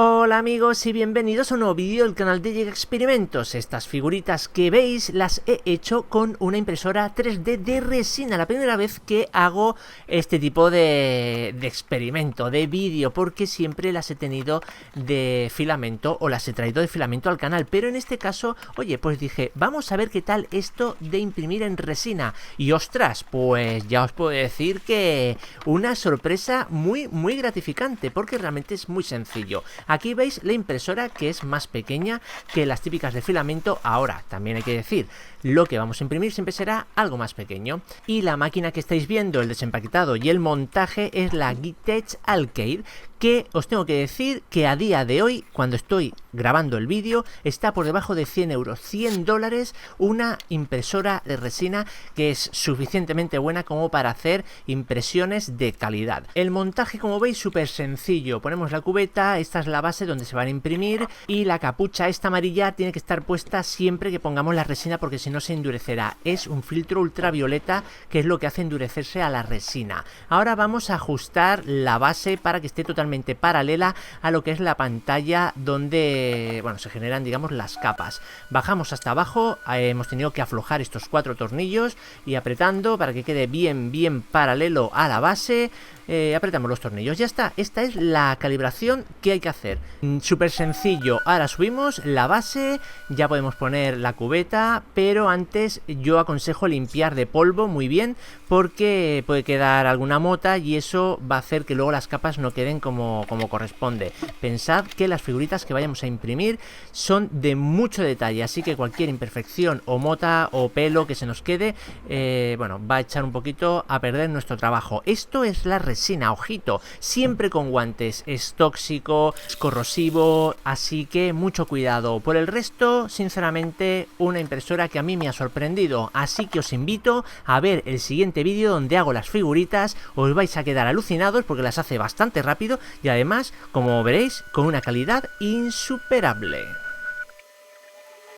Hola amigos y bienvenidos a un nuevo vídeo del canal de Llega Experimentos. Estas figuritas que veis las he hecho con una impresora 3D de resina. La primera vez que hago este tipo de experimento, de vídeo, porque siempre las he tenido de filamento o las he traído de filamento al canal. Pero en este caso, oye, pues dije, vamos a ver qué tal esto de imprimir en resina. Y ostras, pues ya os puedo decir que una sorpresa muy gratificante, porque realmente es muy sencillo. Aquí veis la impresora, que es más pequeña que las típicas de filamento. Ahora, también hay que decir, lo que vamos a imprimir siempre será algo más pequeño. Y la máquina que estáis viendo, el desempaquetado y el montaje, es la Geeetech Alkyd, que os tengo que decir que a día de hoy, cuando estoy grabando el vídeo, está por debajo de 100 euros, $100, una impresora de resina que es suficientemente buena como para hacer impresiones de calidad. El montaje, como veis, súper sencillo. Ponemos la cubeta, esta es la base donde se van a imprimir, y la capucha esta amarilla tiene que estar puesta siempre que pongamos la resina, porque si no se endurecerá. Es un filtro ultravioleta que es lo que hace endurecerse a la resina. Ahora vamos a ajustar la base para que esté totalmente paralela a lo que es la pantalla donde, bueno, se generan, digamos, las capas. Bajamos hasta abajo, hemos tenido que aflojar estos 4 tornillos y apretando para que quede bien paralelo a la base. Apretamos los tornillos, ya está. Esta es la calibración que hay que hacer. Súper sencillo. Ahora subimos la base, ya podemos poner la cubeta, pero antes yo aconsejo limpiar de polvo muy bien, porque puede quedar alguna mota y eso va a hacer que luego las capas no queden como corresponde. Pensad que las figuritas que vayamos a imprimir son de mucho detalle, así que cualquier imperfección o mota o pelo que se nos quede, bueno, va a echar un poquito a perder nuestro trabajo. Esto es la resina, ojito, siempre con guantes, es tóxico, es corrosivo, así que mucho cuidado. Por el resto, sinceramente, una impresora que a mí me ha sorprendido, así que os invito a ver el siguiente vídeo donde hago las figuritas. Os vais a quedar alucinados porque las hace bastante rápido y además, como veréis, con una calidad insuperable.